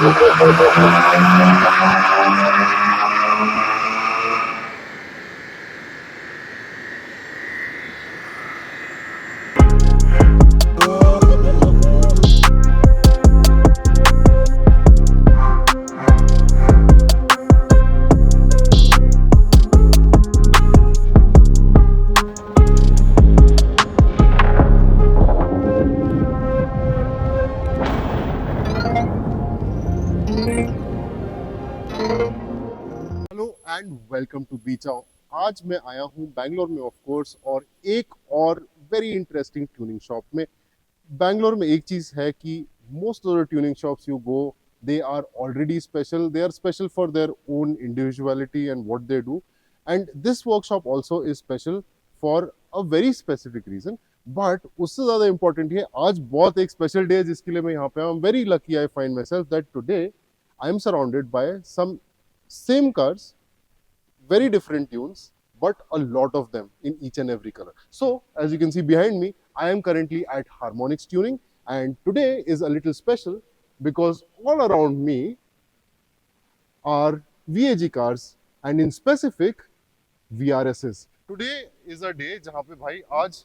Hello and welcome to बीचा। आज मैं आया हूँ बैंगलोर में ऑफ कोर्स, और एक और वेरी इंटरेस्टिंग ट्यूनिंग शॉप में। बैंगलोर में एक चीज़ है कि most of the tuning shops you go, they are already special, they are special for their own individuality and what they do, and this workshop also is special for a very specific reason. But उससे ज़्यादा important है, आज बहुत एक special day है जिसके लिए मैं यहाँ पे हूँ। Very lucky I find my self that today I am surrounded by some same cars, very different tunes, but a lot of them in each and every color. So as you can see behind me, I am currently at Harmonix Tuning, and today is a little special because all around me are VAG cars, and in specific VRSs. Today is a day जहाँ पे भाई आज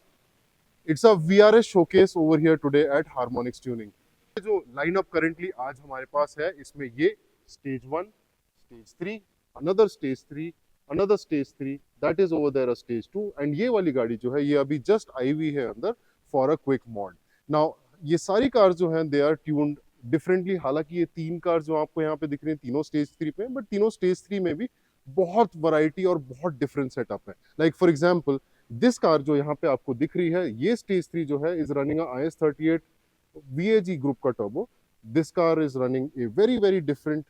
it's a VRS showcase over here today at Harmonix Tuning. जो lineup currently आज हमारे पास है, इसमें ये stage 1, stage 3, another stage 3, another stage 3, that is over there a stage 2, and ये वाली गाड़ी जो है ये अभी जस्ट आई हुई है अंदर for a quick mod. Now ये सारी कार जो हैं दे आर ट्यून्ड डिफरेंटली। हालांकि ये 3 कार जो आपको यहाँ पे दिख रही हैं तीनों स्टेज 3 पे, बट तीनों स्टेज 3 में भी बहुत वैरायटी और बहुत डिफरेंट सेटअप है। Like for example this car जो यहाँ पे आपको दिख रही है, ये स्टेज 3 जो है is running IS38 VAG group का turbo. This car is running a very very different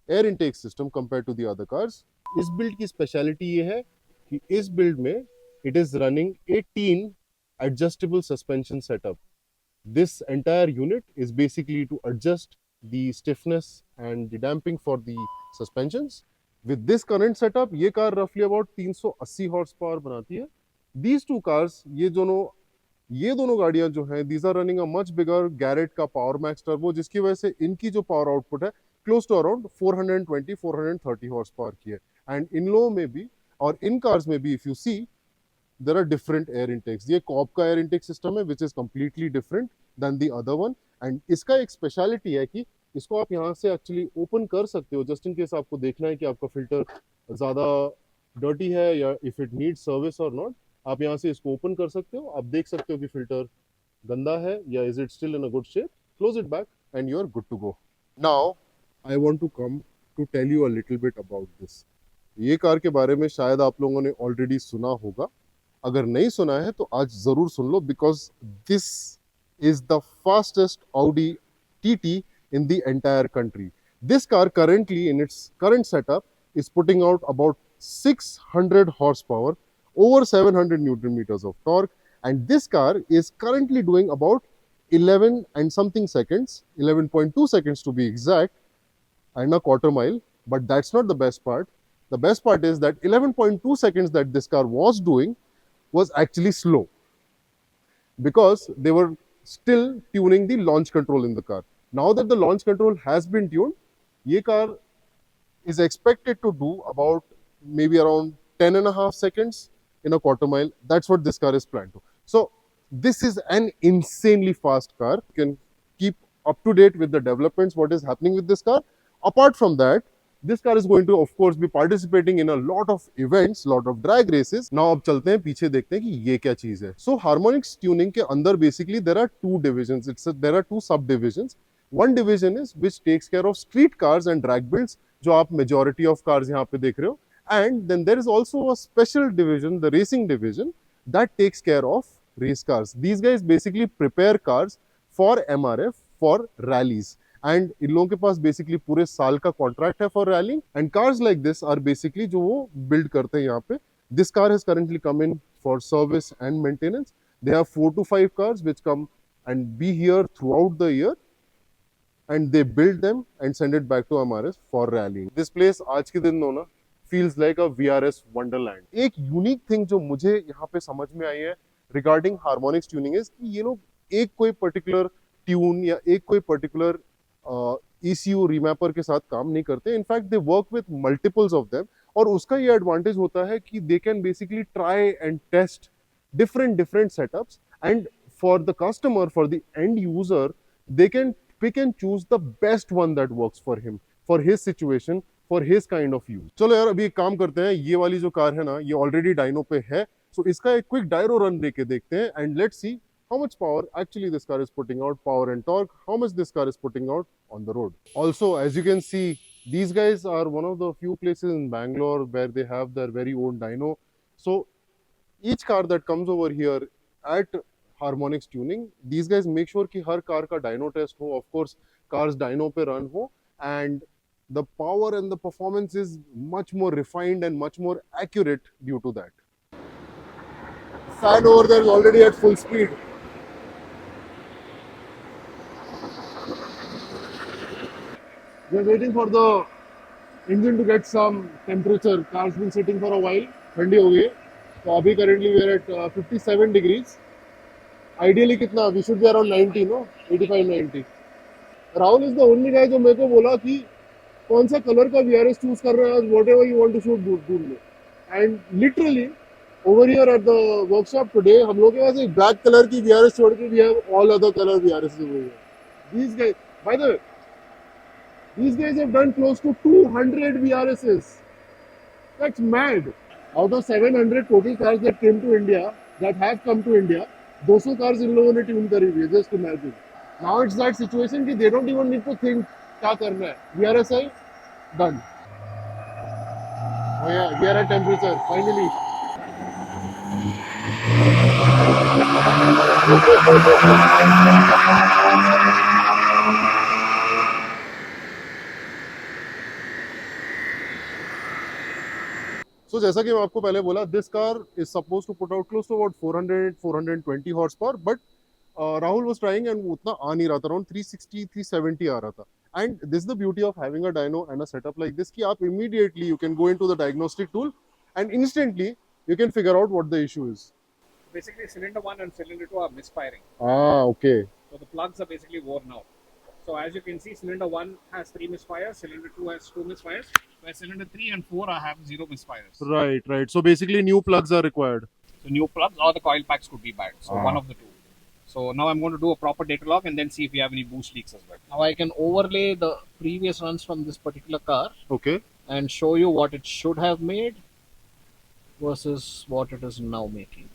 air intake system compare to the other cars. इस बिल्ड की स्पेशलिटी ये है कि इस बिल्ड में it is running 18 adjustable suspension setup. This entire unit is basically to adjust the stiffness and the damping for the suspensions. With this current setup ये car रफली about 380 horse power बनाती है। These two cars, ये दोनों गाड़ियां जो हैं these are running a much bigger Garrett का पावर मैक्स टर्बो, जिसकी वजह से इनकी जो पावर आउटपुट है close to around 420-430 horsepower की है। एंड इन लोगों में भी और इन कार्स में भी if you see there are different air intakes. ये कॉप का एयर इनटेक सिस्टम है which is completely different than the other one, and इसका एक स्पेशलिटी है कि इसको आप यहाँ से एक्चुअली ओपन कर सकते हो जस्ट इन केस आपको देखना है कि आपका फिल्टर ज़्यादा डर्टी है या इफ इट नीड सर्विस और नॉट। आप यहाँ से इसको ओपन कर सकते हो, आप देख सकते हो कि फिल्टर गंदा है या is it still in a good shape, close it back and you are good to go. Now I want to come to tell you a little bit about this. ये कार के बारे में शायद आप लोगों ने ऑलरेडी सुना होगा, अगर नहीं सुना है तो आज जरूर सुन लो, because this is the fastest Audi TT in the entire country. This car currently in its current setup is putting out about 600 horsepower, over 700 newton meters of torque, and this car is currently doing about 11 and something seconds, 11.2 seconds to be exact, and a quarter mile. But that's not the best part. The best part is that 11.2 seconds that this car was doing was actually slow because they were still tuning the launch control in the car. Now that the launch control has been tuned, ये car is expected to do about maybe around 10.5 seconds in a quarter mile. That's what this car is planned to. So this is an insanely fast car. You can keep up to date with the developments, what is happening with this car. Apart from that, this car is going to of course be participating in a lot of events, lot of drag races. Now अब चलते हैं पीछे, देखते हैं कि ये क्या चीज है। So Harmonix tuning के अंदर basically there are two divisions. There are two subdivisions. One division is which takes care of street cars and drag builds, जो आप majority of cars यहाँ पे देख रहे हो. And then there is also a special division, the racing division, that takes care of race cars. These guys basically prepare cars for MRF, for rallies. And इन लोगों के पास बेसिकली पूरे साल का कॉन्ट्रैक्ट है for rallying, and cars like this are basically जो वो बिल्ड करते हैं यहाँ पे। This car has currently come in for service and maintenance. They have 4 to 5 cars which come and be here throughout the year, and they build them and send it back to MRS for rallying. This place आज के दिन ना feels like a VRS wonderland. एक unique thing जो मुझे यहाँ पे समझ में आई है रिगार्डिंग हार्मोनिक्स ट्यूनिंग इज कि ये लोग एक कोई पर्टिकुलर ट्यून या एक कोई पर्टिकुलर ECU रीमैपर के साथ काम नहीं करते, in fact they work with multiples of them. और उसका ये एडवांटेज होता है कि they can basically try and test different different setups, and for the customer, for the end user, they can pick and choose the best one that works for him, for his situation, for his kind of use। चलो यार, अभी एक काम करते हैं, ये वाली जो कार है ना, ये ऑलरेडी डाइनो पे है, सो इसका एक क्विक डायरो रन लेके देखते हैं, and let's see how much power actually this car is putting out, power and torque, how much this car is putting out on the road. Also, as you can see, these guys are one of the few places in Bangalore where they have their very own dyno. So each car that comes over here at Harmonix Tuning, these guys make sure कि हर car का dyno test हो, of course cars dyno पे run हो, and the power and the performance is much more refined and much more accurate due to that. Fan over there is already at full speed. We are waiting for the engine to get some temperature. Car's been sitting for a while. ठंडी हो गई है. तो अभी currently we are at 57 degrees. Ideally कितना? We should be around 90, no? 85, 90. Rahul is the only guy जो मेरे को बोला कि कौन सा कलर का VRS चूज कर रहे हैं, whatever you want to shoot ढूंढ लो. And literally over here at the workshop today, हम लोग के पास एक black color की VRS छोड़ के we have all other color VRS over here. These guys, by the way, these guys have done close to 200 VRSs. That's mad. Out of 700 total cars that came to India, that have come to India, 200 cars इन लोगों ने tune करी हुई है. Just imagine. Now it's that situation कि they don't even need to think क्या करना है. VRS है, done. Oh yeah, we are at temperature finally. So जैसा कि मैं आपको पहले बोला, this car is supposed to put out close to about 400 420 horsepower, but Rahul was trying and उतना आ नहीं रहा था, around 360 370 आ रहा था. And this is the beauty of having a dyno and a setup like this कि आप immediately you can go into the diagnostic tool and instantly you can figure out what the issue is. Basically, cylinder 1 and cylinder 2 are misfiring. Ah, okay. So the plugs are basically worn out. So as you can see, cylinder 1 has 3 misfires, cylinder 2 has 2 misfires, where cylinder 3 and 4 are have 0 misfires. Right, right. So basically new plugs are required. So new plugs or the coil packs could be bad. So one of the two. So now I'm going to do a proper data log and then see if we have any boost leaks as well. Now I can overlay the previous runs from this particular car Okay. and show you what it should have made versus what it is now making.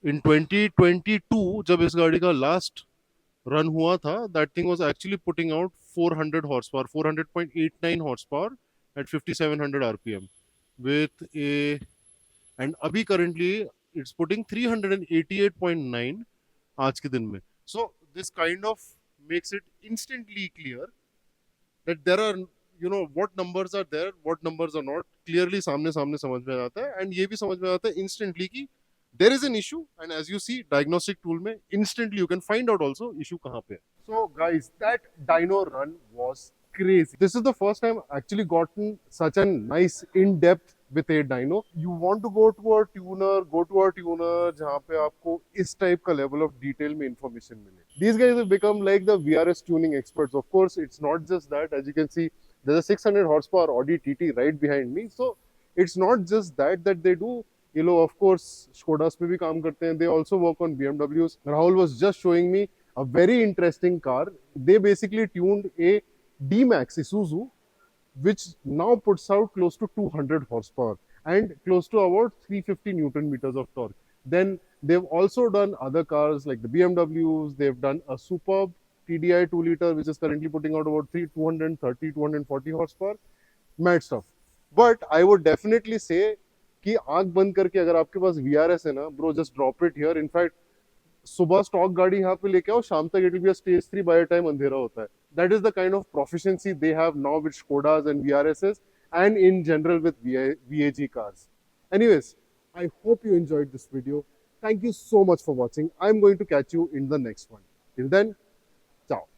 In 2022, जब इस गाड़ी का last run हुआ था, that thing was actually putting out 400 horsepower, 400.89 horsepower at 5700 RPM with a, and अभी currently it's putting 388.9 आज के दिन में. So this kind of makes it instantly clear that there are, you know, what numbers are there, what numbers are not. Clearly सामने सामने समझ में आता है, and ये भी समझ में आता है instantly कि there is an issue, and as you see diagnostic tool में instantly you can find out also issue कहाँ पे है. So guys, that dyno run was crazy. This is the first time I actually gotten such a nice in-depth with a dyno. You want to go to a tuner जहाँ पे आपको इस type का level of detail में information मिले. These guys have become like the VRS tuning experts. Of course, it's not just that. As you can see, there's a 600 horsepower Audi TT right behind me. So it's not just that they do. You know, of course, Skodas पे भी काम करते हैं. They also work on BMWs. Rahul was just showing me a very interesting car. They basically tuned a D-Max Isuzu, which now puts out close to 200 horsepower and close to about 350 Newton meters of torque. Then they've also done other cars like the BMWs. They've done a superb TDI 2 liter, which is currently putting out about 230, 240 horsepower. Mad stuff. But I would definitely say कि आंख बंद करके अगर आपके पास VRS है ना, bro, just drop it here. In fact, सुबह stock गाड़ी यहाँ पे लेके आओ, शाम तक it will be a stage 3 by the time अंधेरा होता है. That is the kind of proficiency they have now with Skodas and VRSs and in general with VAG cars. Anyways, I hope you enjoyed this video. Thank you so much for watching. I'm going to catch you in the next one. Till then, ciao.